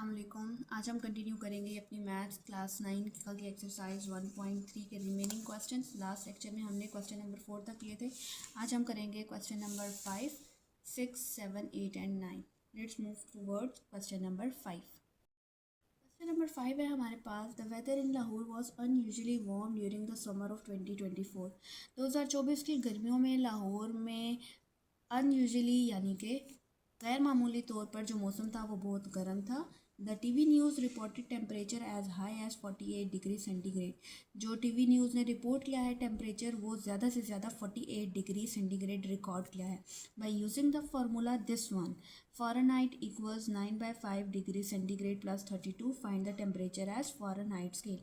अस्सलामुअलैकुम। आज हम कंटिन्यू करेंगे अपनी मैथ्स क्लास 9 की एक्सरसाइज 1.3 के रिमेनिंग क्वेश्चंस। लास्ट लेक्चर में हमने क्वेश्चन नंबर 4 तक किए थे। आज हम करेंगे question number 5, 6, 7, 8 and 9। Let's move towards question number 5। Question number 5 है हमारे पास, the weather in Lahore was unusually warm during the summer of 2024। 2024 की गर्मियों में लाहौर में अनयूजली यानी कि गैर मामूली तौर पर जो मौसम था वो बहुत गर्म था। The TV news reported temperature as high as 48 degree centigrade. जो टीवी न्यूज़ ने रिपोर्ट किया है टेम्परेचर वो ज़्यादा से ज़्यादा 48 डिग्री सेंटीग्रेड रिकॉर्ड किया है। By using the formula this one, Fahrenheit equals 9/5 degree centigrade plus 32, find the temperature as Fahrenheit scale.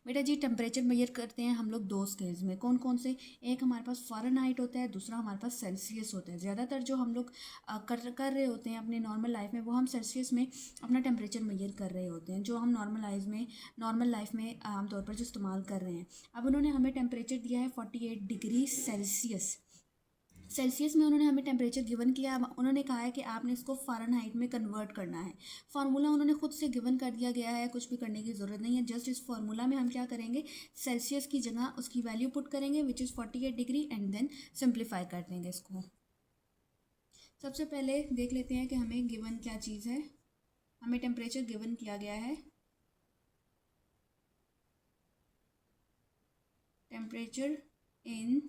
बेटा जी टेम्परेचर मेजर करते हैं हम लोग दो स्केल्स में, कौन कौन से? एक हमारे पास फ़ारेनहाइट होता है, दूसरा हमारे पास सेल्सियस होता है। ज़्यादातर जो हम लोग कर रहे होते हैं अपने नॉर्मल लाइफ में वो हम सेल्सियस में अपना टेम्परेचर मेजर कर रहे होते हैं, जो हम नॉर्मल लाइफ में आमतौर पर जो इस्तेमाल कर रहे हैं। अब उन्होंने हमें टेम्परेचर दिया है 48 डिग्री सेल्सियस में उन्होंने हमें टेम्परेचर गिवन किया। उन्होंने कहा है कि आपने इसको फ़ारेनहाइट में कन्वर्ट करना है। फार्मूला उन्होंने खुद से गिवन कर दिया गया है, कुछ भी करने की ज़रूरत नहीं है। जस्ट इस फार्मूला में हम क्या करेंगे, सेल्सियस की जगह उसकी वैल्यू पुट करेंगे which is 48 degree and then simplify कर देंगे इसको। सबसे पहले देख लेते हैं कि हमें गिवन क्या चीज़ है। हमें टेम्परेचर गिवन किया गया है, टेम्परेचर इन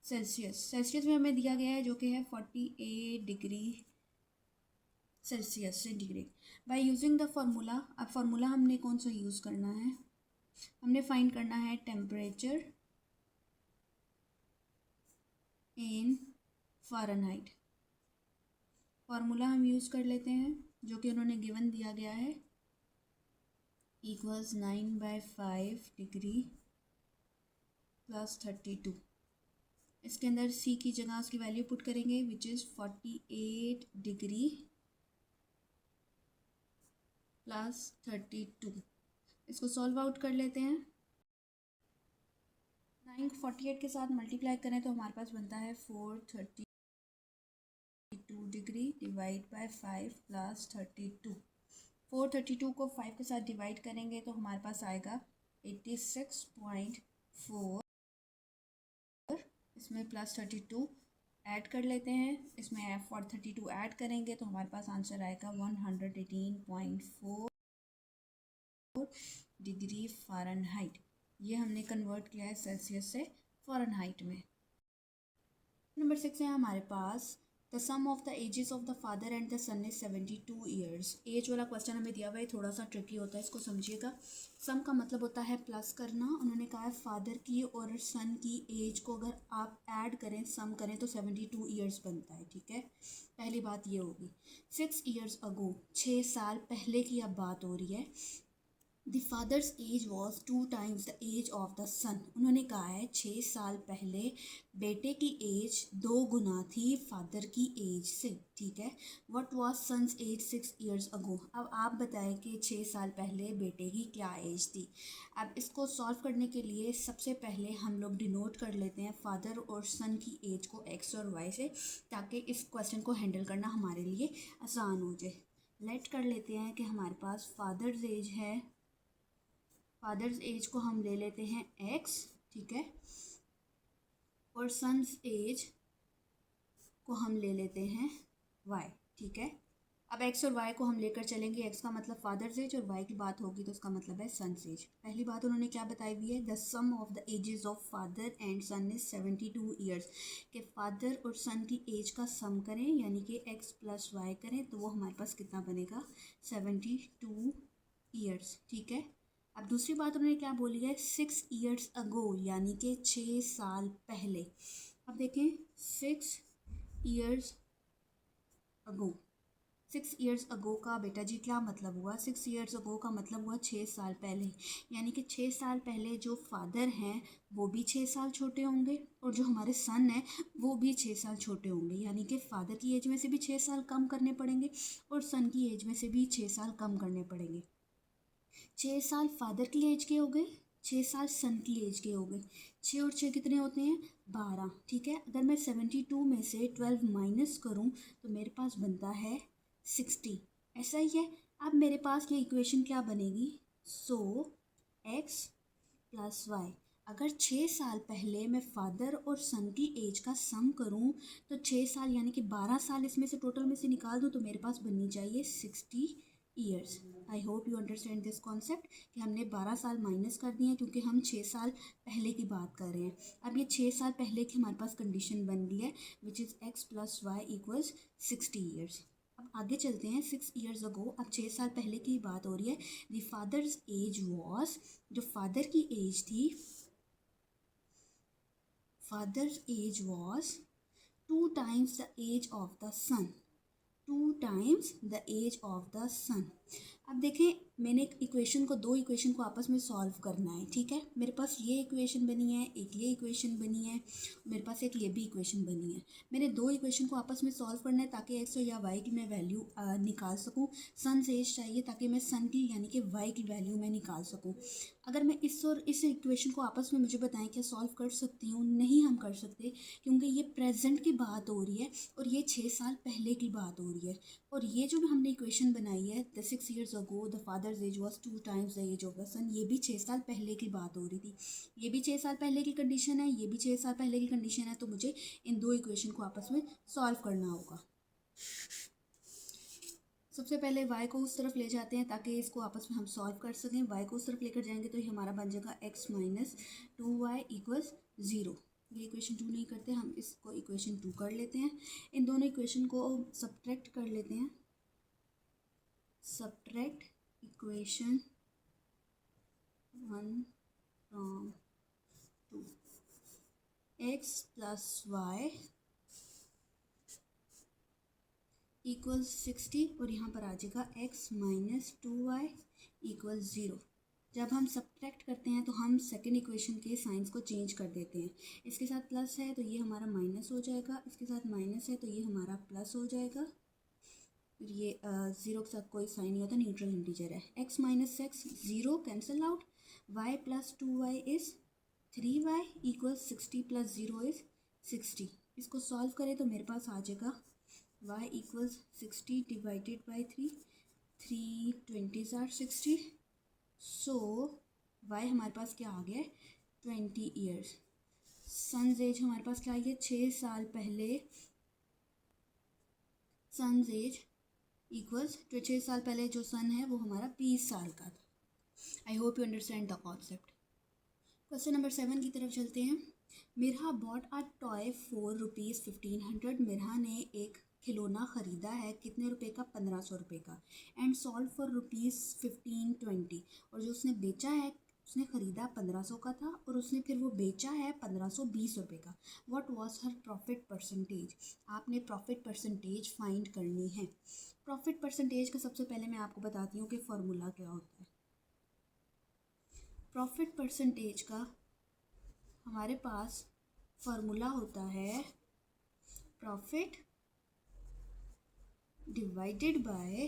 सेल्सियस में हमें दिया गया है जो कि है 48 degree Celsius centigrade. By using the formula, अब फार्मूला हमने कौन सा यूज़ करना है, हमने फाइंड करना है टेम्परेचर इन फ़ारेनहाइट। फार्मूला हम यूज़ कर लेते हैं जो कि उन्होंने गिवन दिया गया है, इक्वल्स 9/5 डिग्री प्लस 32। इसके अंदर सी की जगह उसकी वैल्यू पुट करेंगे विच इज़ 48 डिग्री प्लस 32। इसको सॉल्व आउट कर लेते हैं। 9 48 के साथ मल्टीप्लाई करें तो हमारे पास बनता है 432 डिग्री डिवाइड बाय 5 प्लस 32। 432 को 5 के साथ डिवाइड करेंगे तो हमारे पास आएगा 86.4। इसमें प्लस 32 ऐड कर लेते हैं, इसमें 32 ऐड करेंगे तो हमारे पास आंसर आएगा 118.4 डिग्री फ़ारेनहाइट। ये हमने कन्वर्ट किया है सेल्सियस से फ़ारेनहाइट में। नंबर 6 है हमारे पास, the sum of the ages of the father and the son is 72 years. Age वाला क्वेश्चन हमें दिया हुआ है, थोड़ा सा ट्रिकी होता है, इसको समझिएगा। सम का मतलब होता है प्लस करना। उन्होंने कहा है फादर की और सन की एज को अगर आप ऐड करें, सम करें तो 72 ईयर्स बनता है। ठीक है, पहली बात ये होगी। 6 ईयर्स अगो, 6 साल पहले की अब बात हो रही है। The father's age was 2 times the age of the son. उन्होंने कहा है 6 साल पहले बेटे की एज 2 गुना थी फादर की एज से। ठीक है, what was son's age 6 years ago. अब आप बताएं कि 6 साल पहले बेटे की क्या एज थी। अब इसको सॉल्व करने के लिए सबसे पहले हम लोग डिनोट कर लेते हैं फादर और सन की एज को एक्स और वाई से, ताकि इस क्वेश्चन को हैंडल करना हमारे लिए आसान हो जाए। लेट कर लेते हैं कि हमारे पास फादर्स एज है, फादर्स एज को हम ले लेते हैं एक्स, ठीक है, और सन्स एज को हम ले लेते हैं वाई। ठीक है, अब एक्स और वाई को हम लेकर चलेंगे। एक्स का मतलब फादर्स एज और वाई की बात होगी तो उसका मतलब है सन्स एज। पहली बात उन्होंने क्या बताई हुई है, the sum of the ages of father and son is 72 years. कि फादर और सन की एज का सम करें यानी कि एक्स प्लस वाई करें तो वो हमारे पास कितना बनेगा, 72 ईयर्स। ठीक है, अब दूसरी बात उन्होंने क्या बोली है, 6 ईयर्स अगो यानी कि 6 साल पहले। अब देखें 6 ईयर्स अगो, 6 ईयर्स अगो का बेटा जी क्या मतलब हुआ, 6 ईयर्स अगो का मतलब हुआ 6 साल पहले। यानी कि 6 साल पहले जो फादर हैं वो भी 6 साल छोटे होंगे और जो हमारे सन हैं वो भी 6 साल छोटे होंगे। यानी कि फादर की एज में से भी 6 साल कम करने पड़ेंगे और सन की एज में से भी 6 साल कम करने पड़ेंगे। 6 साल फादर की एज के हो गए, 6 साल सन की एज के हो गए। 6 और 6 कितने होते हैं, 12। ठीक है, अगर मैं 72 में से 12 माइनस करूं तो मेरे पास बनता है 60। ऐसा ही है, अब मेरे पास ये इक्वेशन क्या बनेगी, सो एक्स प्लस वाई। अगर 6 साल पहले मैं फादर और सन की एज का सम करूं तो 6 साल यानी कि 12 साल इसमें से टोटल में से निकाल दूं तो मेरे पास बननी चाहिए 60 years. I hope you understand this concept कि हमने 12 साल माइनस कर दिए हैं क्योंकि हम 6 साल पहले की बात कर रहे हैं। अब ये 6 साल पहले की हमारे पास कंडीशन बन गई है which is x plus y equals 60 years. अब आगे चलते हैं। 6 ईयर्स अगो, अब 6 साल पहले की बात हो रही है। द फादर्स एज वॉज, जो फादर की एज थी, father's age was 2 times the age of the son, 2 times the age of the son. अब देखें, मैंने एक इक्वेशन को, दो इक्वेशन को आपस में सॉल्व करना है, ठीक है। मेरे पास ये इक्वेशन बनी है, एक ये इक्वेशन बनी है, मेरे पास एक ये भी इक्वेशन बनी है। मैंने दो इक्वेशन को आपस में सॉल्व करना है ताकि एक्स या वाई की मैं वैल्यू निकाल सकूं। सन से एज चाहिए ताकि मैं सन की यानी कि वाई की वैल्यू मैं निकाल सकूं। अगर मैं इस और इस इक्वेशन को आपस में, मुझे बताएं क्या सॉल्व कर सकती हूँ? नहीं, हम कर सकते क्योंकि ये प्रेजेंट की बात हो रही है और ये 6 साल पहले की बात हो रही है। और ये जो हमने इक्वेशन बनाई है, the 6 years ago the father's age was 2 times the age of the son, ये भी 6 साल पहले की बात हो रही थी। ये भी 6 साल पहले की कंडीशन है, ये भी 6 साल पहले की कंडीशन है। तो मुझे इन दो इक्वेशन को आपस में सॉल्व करना होगा। सबसे पहले y को उस तरफ ले जाते हैं ताकि इसको आपस में हम सॉल्व कर सकें। y को उस तरफ लेकर जाएंगे तो ये हमारा बन जाएगा x माइनस 2y इक्वल्स 0। ये इक्वेशन 2 नहीं करते, हम इसको इक्वेशन 2 कर लेते हैं। इन दोनों इक्वेशन को सब्ट्रैक्ट कर लेते हैं। Subtract equation 1 from 2, x plus y equals 60 और यहाँ पर आ जाएगा x माइनस 2y इक्वल्स 0। जब हम सब्ट्रैक्ट करते हैं तो हम सेकेंड इक्वेशन के साइंस को चेंज कर देते हैं। इसके साथ प्लस है तो ये हमारा माइनस हो जाएगा, इसके साथ माइनस है तो ये हमारा प्लस हो जाएगा। फिर ये 0 के साथ कोई साइन नहीं होता, न्यूट्रल इंटीजर है। x minus x 0 cancel out, y plus 2y is 3y equals 60 plus 0 is 60। इसको सॉल्व करें तो मेरे पास आ जाएगा y equals 60 divided by 3, 3 20s are 60। So y हमारे पास क्या आ गया है, 20 ईयर्स। सन्स एज हमारे पास क्या आई है, 6 साल पहले। सन्स एज इक्वल्स, जो 6 साल पहले जो सन है वो हमारा 20 साल का था। आई hope you understand the concept. Question number 7 की तरफ चलते हैं। Mirha bought a toy for ₹1500। Mirha ने एक खिलौना ख़रीदा है, कितने रुपए का, 1500 रुपये का। And sold for ₹1520। और जो उसने बेचा है, उसने ख़रीदा 1500 का था और उसने फिर वो बेचा है 1520 रुपये का। What was her profit percentage. आपने प्रॉफिट परसेंटेज फाइंड करनी है। प्रॉफिट परसेंटेज का सबसे पहले मैं आपको बताती हूँ कि फॉर्मूला क्या होता है। प्रॉफिट परसेंटेज का हमारे पास फॉर्मूला होता है profit divided by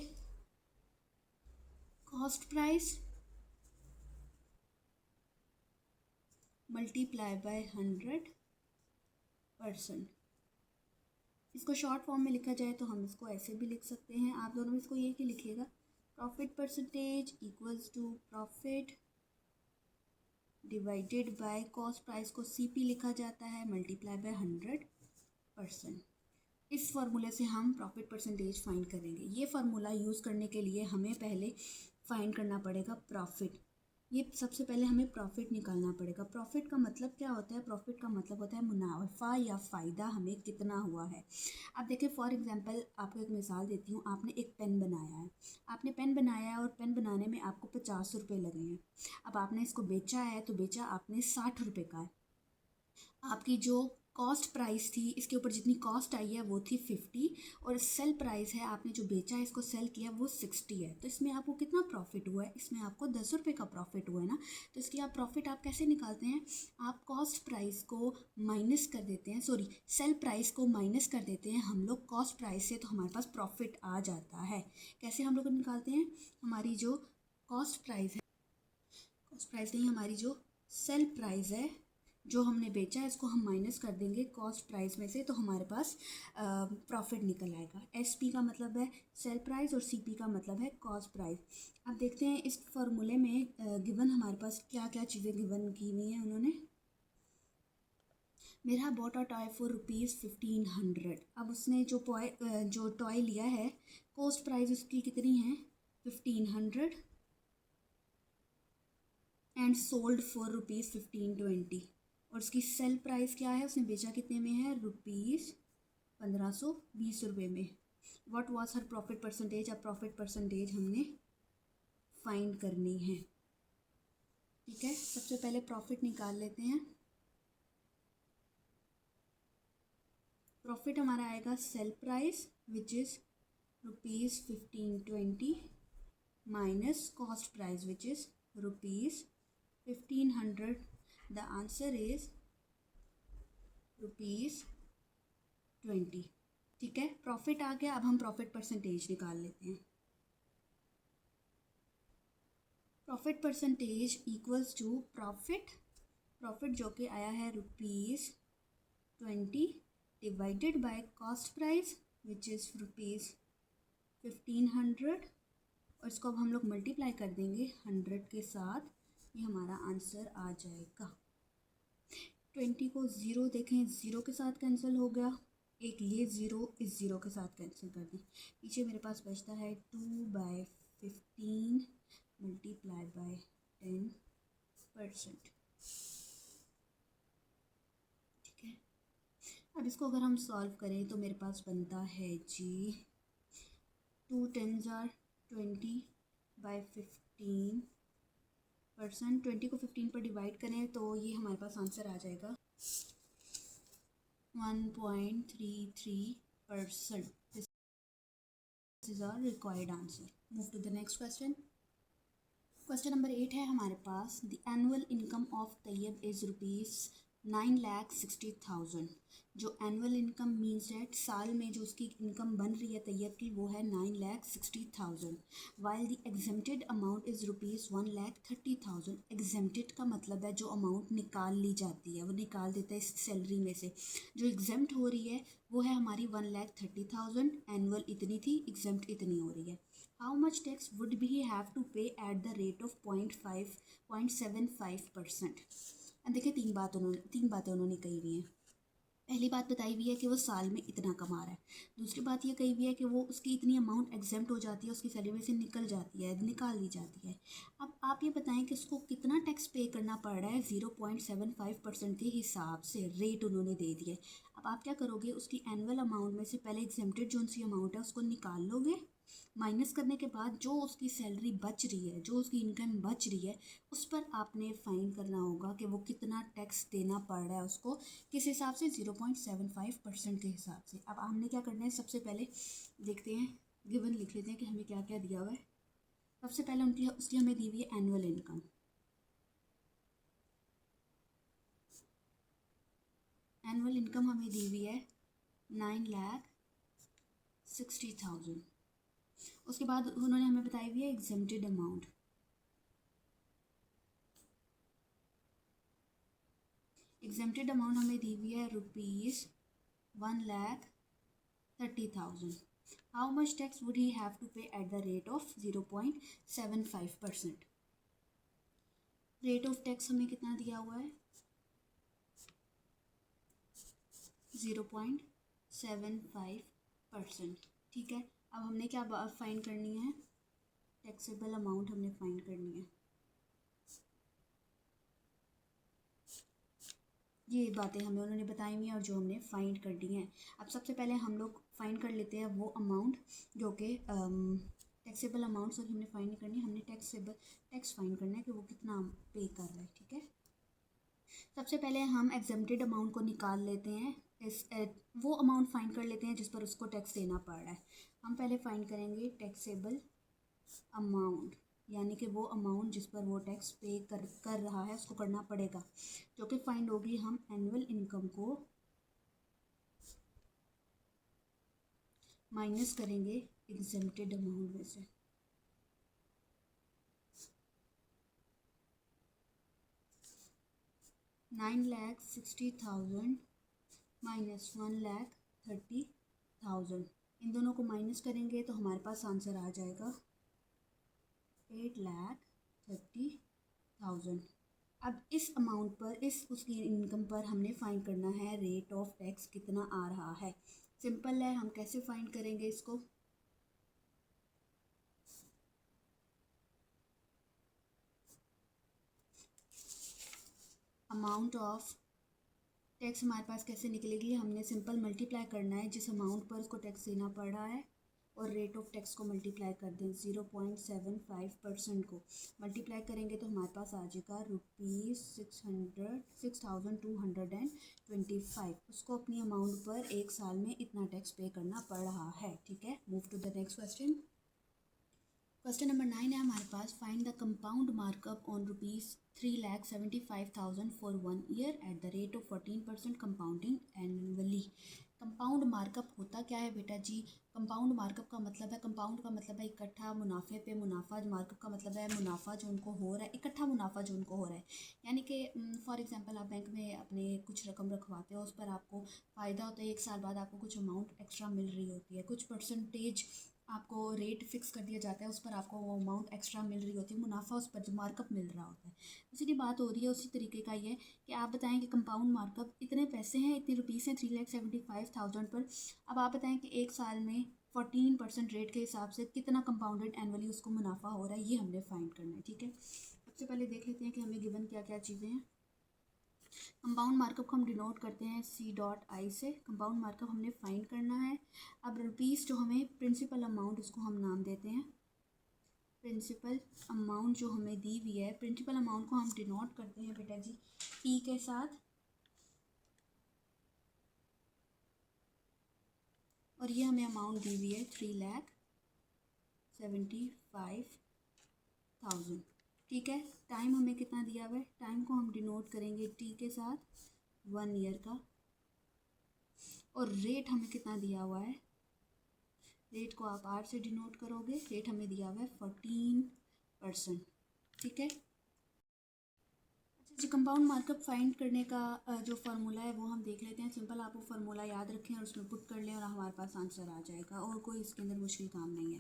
cost price multiply by 100%। इसको शॉर्ट फॉर्म में लिखा जाए तो हम इसको ऐसे भी लिख सकते हैं, आप दोनों में इसको ये कि लिखिएगा, profit percentage equals to profit divided by cost price को CP लिखा जाता है मल्टीप्लाई बाय 100%। इस फार्मूले से हम प्रॉफिट परसेंटेज फाइंड करेंगे। ये फार्मूला यूज़ करने के लिए हमें पहले फाइंड करना पड़ेगा प्रॉफिट। ये सबसे पहले हमें प्रॉफिट निकालना पड़ेगा। प्रॉफिट का मतलब क्या होता है, प्रॉफिट का मतलब होता है मुनाफा या फ़ायदा हमें कितना हुआ है। अब देखिए, फॉर एग्जांपल आपको एक मिसाल देती हूँ। आपने एक पेन बनाया है, आपने पेन बनाया है और पेन बनाने में आपको 50 रुपये लगे हैं। अब आपने इसको बेचा है तो बेचा आपने 60 रुपये का है। आपकी जो कॉस्ट प्राइस थी, इसके ऊपर जितनी कॉस्ट आई है वो थी 50 और सेल प्राइस है, आपने जो बेचा है इसको सेल किया वो 60 है। तो इसमें आपको कितना प्रॉफिट हुआ है, इसमें आपको 10 रुपये का प्रॉफिट हुआ है ना। तो इसकी आप प्रॉफिट आप कैसे निकालते हैं, आप कॉस्ट प्राइस को माइनस कर देते हैं, सॉरी सेल प्राइस को माइनस कर देते हैं हम लोग कॉस्ट प्राइस से, तो हमारे पास प्रॉफिट आ जाता है। कैसे हम लोग निकालते हैं, हमारी जो कॉस्ट प्राइस है, कॉस्ट प्राइस नहीं, हमारी जो सेल प्राइस है जो हमने बेचा है इसको हम माइनस कर देंगे कॉस्ट प्राइस में से, तो हमारे पास प्रॉफिट निकल आएगा। SP का मतलब है सेल प्राइस और CP का मतलब है कॉस्ट प्राइस। अब देखते हैं इस फॉर्मूले में गिवन हमारे पास क्या क्या चीज़ें गिवन की हुई हैं उन्होंने। मेरा बॉट अ टॉय फॉर ₹1500। अब उसने जो टॉय लिया है कॉस्ट प्राइस उसकी कितनी है 1500 एंड सोल्ड फॉर ₹1520, और उसकी सेल प्राइस क्या है, उसने बेचा कितने में है ₹1520 में। What was her profit percentage, अब प्रॉफिट परसेंटेज हमने फाइंड करनी है। ठीक है, सबसे पहले प्रॉफिट निकाल लेते हैं। प्रॉफिट हमारा आएगा sale price which is ₹1520 minus cost price which is ₹1500। The answer is ₹20। ठीक है, प्रॉफिट आ गया। अब हम प्रॉफिट परसेंटेज निकाल लेते हैं। Profit percentage equals to profit जो कि आया है ₹20 divided by cost price which is ₹1500, और इसको अब हम लोग मल्टीप्लाई कर देंगे 100 के साथ, ये हमारा आंसर आ जाएगा। 20 को 0 देखें, 0 के साथ कैंसिल हो गया, एक ये 0 इस 0 के साथ कैंसिल कर दें, पीछे मेरे पास बचता है 2/15 मल्टीप्लाई बाय 10%। ठीक है, अब इसको अगर हम सॉल्व करें तो मेरे पास बनता है जी 2 10s are 20/15%। 20 को 15 पर डिवाइड करें तो ये हमारे पास आंसर आ जाएगा 1.33%। This is our required answer. Move to the next question. Question number 8 है हमारे पास। The annual income of Tayyab is ₹9,60,000। जो एनुअल इनकम मीन्स है साल में जो उसकी इनकम बन रही है तैयब की, वो है 9,60,000। While the exempted amount is ₹1,30,000। Exempted का मतलब है जो अमाउंट निकाल ली जाती है, वो निकाल देता है इस सैलरी में से। जो एग्जेम्प्ट हो रही है वो है हमारी 1,30,000। एनुअल इतनी थी, एग्जेम्प्ट इतनी हो रही है। हाउ मच टैक्स वुड भी have to pay at the rate of 0.75%। देखिए तीन बातें उन्होंने कही हुई हैं। पहली बात बताई हुई है कि वो साल में इतना कमा रहा है। दूसरी बात ये कही हुई है कि वो उसकी इतनी अमाउंट एग्जेम्प्ट हो जाती है, उसकी सैलरी में से निकल जाती है, निकाल दी जाती है। अब आप ये बताएं कि उसको कितना टैक्स पे करना पड़ रहा है 0.75% के हिसाब से रेट उन्होंने दे दिए। अब आप क्या करोगे, उसकी एनुअल अमाउंट में से पहले एग्जेम्प्टेड जो सी अमाउंट है उसको निकाल लोगे। माइनस करने के बाद जो उसकी सैलरी बच रही है, जो उसकी इनकम बच रही है, उस पर आपने फाइन करना होगा कि वो कितना टैक्स देना पड़ रहा है उसको, किस हिसाब से 0.75% के हिसाब से। अब हमने क्या करना है, सबसे पहले देखते हैं, गिवन लिख लेते हैं कि हमें क्या क्या दिया हुआ है। सबसे पहले उसकी हमें दी हुई है एनुअल इनकम। एनुअल इनकम हमें दी हुई है 9,60,000। उसके बाद उन्होंने हमें बताई हुई है एग्जेम्प्टेड अमाउंट। एग्जेम्प्टेड अमाउंट हमें दी हुई है ₹1,30,000। How much tax would he have to pay at the rate of 0.75%। Rate of tax हमें कितना दिया हुआ है 0.75%। ठीक है, अब हमने क्या फाइंड करनी है, टैक्सेबल अमाउंट हमने फाइंड करनी है। ये बातें हमें उन्होंने बताई हुई हैं और जो हमने फाइंड कर दी हैं। अब सबसे पहले हम लोग फाइंड कर लेते हैं वो अमाउंट जो कि टैक्सेबल अमाउंट सॉरी हमने फाइंड नहीं करनी, हमने टैक्स फाइंड करना है कि वो कितना पे कर रहा है। ठीक है, सबसे पहले हम एग्जेम्प्टेड अमाउंट को निकाल लेते हैं, वो अमाउंट फाइंड कर लेते हैं जिस पर उसको टैक्स देना पड़ रहा है। हम पहले फाइंड करेंगे टैक्सेबल अमाउंट, यानी कि वो अमाउंट जिस पर वो टैक्स पे कर रहा है उसको करना पड़ेगा, जो कि फाइंड होगी हम एनुअल इनकम को माइनस करेंगे एग्जेम्प्टेड अमाउंट में से। 9,60,000 माइनस 1,30,000, इन दोनों को माइनस करेंगे तो हमारे पास आंसर आ जाएगा 8,30,000। अब इस अमाउंट पर, उसकी इनकम पर हमने फाइंड करना है रेट ऑफ टैक्स कितना आ रहा है। सिंपल है, हम कैसे फाइंड करेंगे इसको। अमाउंट ऑफ टैक्स हमारे पास कैसे निकलेगी, हमने सिंपल मल्टीप्लाई करना है जिस अमाउंट पर उसको टैक्स देना पड़ रहा है और रेट ऑफ टैक्स को मल्टीप्लाई कर दें 0.75% को मल्टीप्लाई करेंगे तो हमारे पास आ जाएगा ₹6,225। उसको अपनी अमाउंट पर एक साल में इतना टैक्स पे करना पड़ रहा है। ठीक है, move to the next question. Question number 9 है हमारे पास, find the compound markup on ₹3,75,000 for 1 year at the rate of 14% compounding annually. Compound markup होता क्या है बेटा जी? कंपाउंड मार्कअप का मतलब है, कंपाउंड का मतलब है इकट्ठा मुनाफे पे मुनाफा, मार्कअप का मतलब है मुनाफा जो उनको हो रहा है, इकट्ठा मुनाफा जो उनको हो रहा है। यानी कि फॉर एग्जांपल आप बैंक में अपने कुछ रकम रखवाते हो, उस पर आपको फ़ायदा होता है, एक साल बाद आपको कुछ अमाउंट एक्स्ट्रा मिल रही होती है, कुछ परसेंटेज आपको रेट फिक्स कर दिया जाता है, उस पर आपको वो अमाउंट एक्स्ट्रा मिल रही होती है, मुनाफा उस पर जो मार्कअप मिल रहा होता है। उसी की बात हो रही है, उसी तरीके का ये कि आप बताएं कि कंपाउंड मार्कअप इतने पैसे हैं, इतनी रुपीज़ हैं 3,75,000 पर। अब आप बताएं कि एक साल में 14% रेट के हिसाब से कितना कंपाउंडेड एनुअली उसको मुनाफा हो रहा है, ये हमने फाइंड करना है। ठीक है, सबसे पहले देख लेते हैं कि हमें गिवन क्या क्या चीज़ें हैं। कंपाउंड मार्कअप को हम डिनोट करते हैं C.I से। कंपाउंड मार्कअप हमने फाइंड करना है। अब रुपीज़ जो हमें प्रिंसिपल अमाउंट, उसको हम नाम देते हैं प्रिंसिपल अमाउंट जो हमें दी हुई है, प्रिंसिपल अमाउंट को हम डिनोट करते हैं बेटा जी P के साथ, और ये हमें अमाउंट दी हुई है 3,75,000। ठीक है, टाइम हमें कितना दिया हुआ है, टाइम को हम डिनोट करेंगे T के साथ 1 ईयर का, और रेट हमें कितना दिया हुआ है, रेट को आप R से डिनोट करोगे, रेट हमें दिया हुआ है 14%। ठीक है, अच्छा जी, कंपाउंड मार्कअप फाइंड करने का जो फार्मूला है वो हम देख लेते हैं। सिंपल आप वो फार्मूला याद रखें और उसमें पुट कर लें और हमारे पास आंसर आ जाएगा, और कोई इसके अंदर मुश्किल काम नहीं है।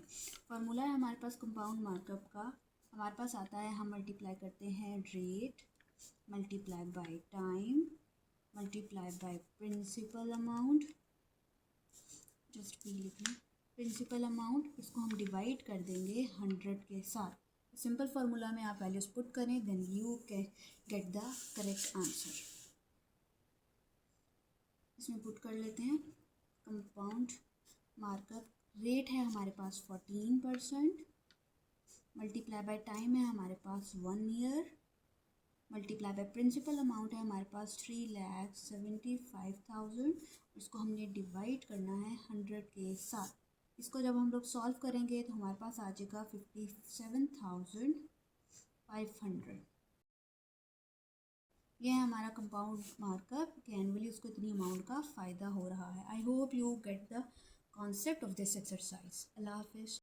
फार्मूला है हमारे पास कंपाउंड मार्कअप का, हमारे पास आता है, हम मल्टीप्लाई करते हैं rate multiply by time multiply by principal amount, just P लिखें प्रिंसिपल अमाउंट, इसको हम डिवाइड कर देंगे 100 के साथ। सिंपल फार्मूला में आप वैल्यूज पुट करें, then you can get the correct answer. इसमें पुट कर लेते हैं कंपाउंड मार्कअप, रेट है हमारे पास 14%, मल्टीप्लाई बाय टाइम है हमारे पास 1 year, multiply by principal amount है हमारे पास 3,75,000, इसको हमने डिवाइड करना है 100 के साथ। इसको जब हम लोग सॉल्व करेंगे तो हमारे पास आ जाएगा 57,500। ये है हमारा कंपाउंड मार्कअप कि एनुअली उसको इतनी अमाउंट का फ़ायदा हो रहा है। I hope you get the concept of this exercise. अल्लाह हाफिज़।